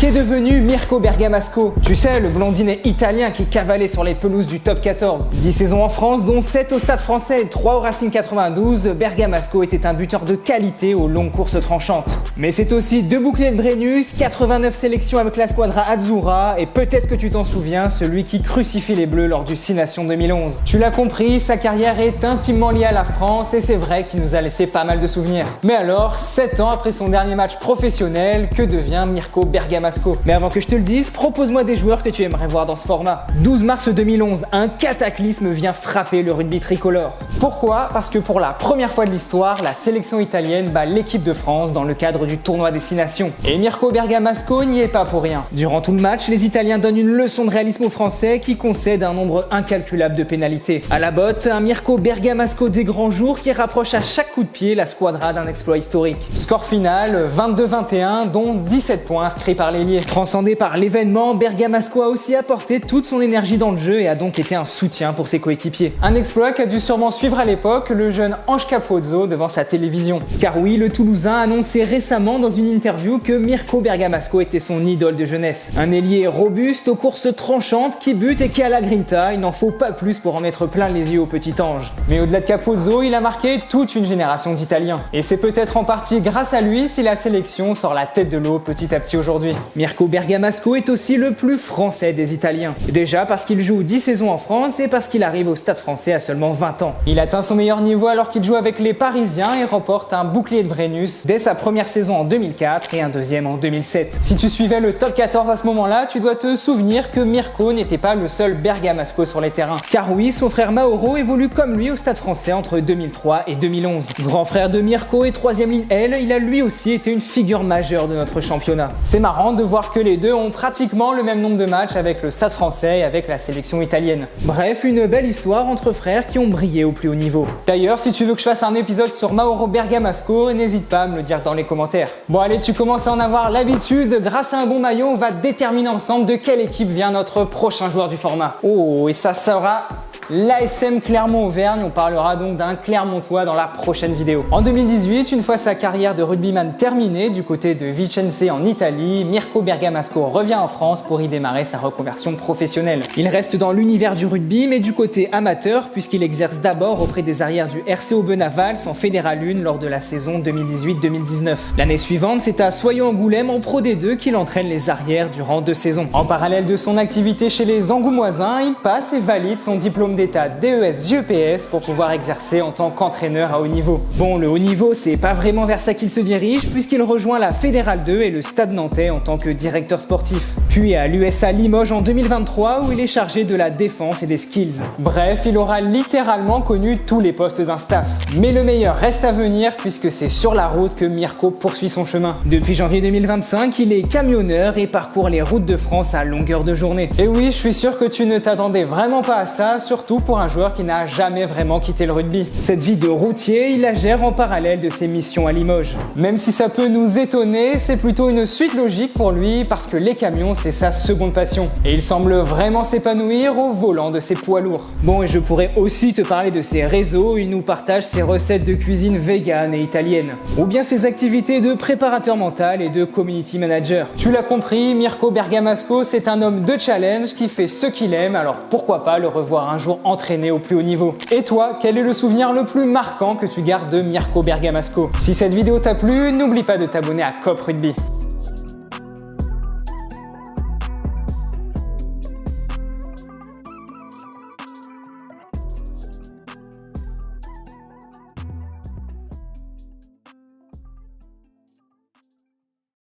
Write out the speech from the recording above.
Qu'est devenu Mirko Bergamasco? Tu sais, le blondinet italien qui cavalait sur les pelouses du top 14. 10 saisons en France, dont 7 au Stade Français et 3 au Racing 92, Bergamasco était un buteur de qualité aux longues courses tranchantes. Mais c'est aussi 2 boucliers de Brennus, 89 sélections avec la squadra Azzurra et peut-être que tu t'en souviens, celui qui crucifie les Bleus lors du 6 Nations 2011. Tu l'as compris, sa carrière est intimement liée à la France et c'est vrai qu'il nous a laissé pas mal de souvenirs. Mais alors, 7 ans après son dernier match professionnel, que devient Mirko Bergamasco? Mais avant que je te le dise, propose-moi des joueurs que tu aimerais voir dans ce format. 12 mars 2011, un cataclysme vient frapper le rugby tricolore. Pourquoi? Parce que pour la première fois de l'histoire, la sélection italienne bat l'équipe de France dans le cadre du tournoi des 6 Nations. Et Mirko Bergamasco n'y est pas pour rien. Durant tout le match, les Italiens donnent une leçon de réalisme aux Français qui concèdent un nombre incalculable de pénalités. À la botte, un Mirko Bergamasco des grands jours qui rapproche à chaque coup de pied la squadra d'un exploit historique. Score final, 22-21, dont 17 points inscrits par l'ailier. Transcendé par l'événement, Bergamasco a aussi apporté toute son énergie dans le jeu et a donc été un soutien pour ses coéquipiers. Un exploit qu'a dû sûrement suivre à l'époque le jeune Ange Capozzo devant sa télévision. Car oui, le Toulousain a annoncé récemment dans une interview que Mirko Bergamasco était son idole de jeunesse. Un ailier robuste aux courses tranchantes qui bute et qui a la grinta, il n'en faut pas plus pour en mettre plein les yeux au petit ange. Mais au-delà de Capozzo, il a marqué toute une génération d'Italiens. Et c'est peut-être en partie grâce à lui si la sélection sort la tête de l'eau petit à petit aujourd'hui. Mirko Bergamasco est aussi le plus français des Italiens. Déjà parce qu'il joue 10 saisons en France et parce qu'il arrive au Stade Français à seulement 20 ans. Il atteint son meilleur niveau alors qu'il joue avec les Parisiens et remporte un bouclier de Brennus dès sa première saison en 2004 et un deuxième en 2007. Si tu suivais le top 14 à ce moment-là, tu dois te souvenir que Mirko n'était pas le seul Bergamasco sur les terrains. Car oui, son frère Mauro évolue comme lui au Stade Français entre 2003 et 2011. Grand frère de Mirko et 3e ligne L, il a lui aussi été une figure majeure de notre championnat. C'est marrant de voir que les deux ont pratiquement le même nombre de matchs avec le Stade Français et avec la sélection italienne. Bref, une belle histoire entre frères qui ont brillé au plus haut niveau. D'ailleurs, si tu veux que je fasse un épisode sur Mauro Bergamasco, n'hésite pas à me le dire dans les commentaires. Bon allez, tu commences à en avoir l'habitude, grâce à un bon maillot, on va déterminer ensemble de quelle équipe vient notre prochain joueur du format. Oh, et ça sera l'ASM Clermont-Auvergne, on parlera donc d'un Clermontois dans la prochaine vidéo. En 2018, une fois sa carrière de rugbyman terminée du côté de Vicenza en Italie, Mirko Bergamasco revient en France pour y démarrer sa reconversion professionnelle. Il reste dans l'univers du rugby mais du côté amateur puisqu'il exerce d'abord auprès des arrières du RC Aubenas-Valls en Fédéral 1 lors de la saison 2018-2019. L'année suivante, c'est à Soyons-Angoulême en Pro D2 qu'il entraîne les arrières durant 2 saisons. En parallèle de son activité chez les Angoumoisins, il passe et valide son diplôme d'état DES-JEPS pour pouvoir exercer en tant qu'entraîneur à haut niveau. Bon, le haut niveau, c'est pas vraiment vers ça qu'il se dirige puisqu'il rejoint la Fédérale 2 et le Stade Nantais en tant que directeur sportif. Puis à l'USA Limoges en 2023 où il est chargé de la défense et des skills. Bref, il aura littéralement connu tous les postes d'un staff. Mais le meilleur reste à venir puisque c'est sur la route que Mirko poursuit son chemin. Depuis janvier 2025, il est camionneur et parcourt les routes de France à longueur de journée. Et oui, je suis sûr que tu ne t'attendais vraiment pas à ça, surtout pour un joueur qui n'a jamais vraiment quitté le rugby. Cette vie de routier, il la gère en parallèle de ses missions à Limoges. Même si ça peut nous étonner, c'est plutôt une suite logique pour lui parce que les camions, c'est sa seconde passion. Et il semble vraiment s'épanouir au volant de ses poids lourds. Bon, et je pourrais aussi te parler de ses réseaux, il nous partage ses recettes de cuisine végane et italienne. Ou bien ses activités de préparateur mental et de community manager. Tu l'as compris, Mirko Bergamasco, c'est un homme de challenge qui fait ce qu'il aime, alors pourquoi pas le revoir un jour entraîné au plus haut niveau. Et toi, quel est le souvenir le plus marquant que tu gardes de Mirko Bergamasco? Si cette vidéo t'a plu, n'oublie pas de t'abonner à Cop Rugby.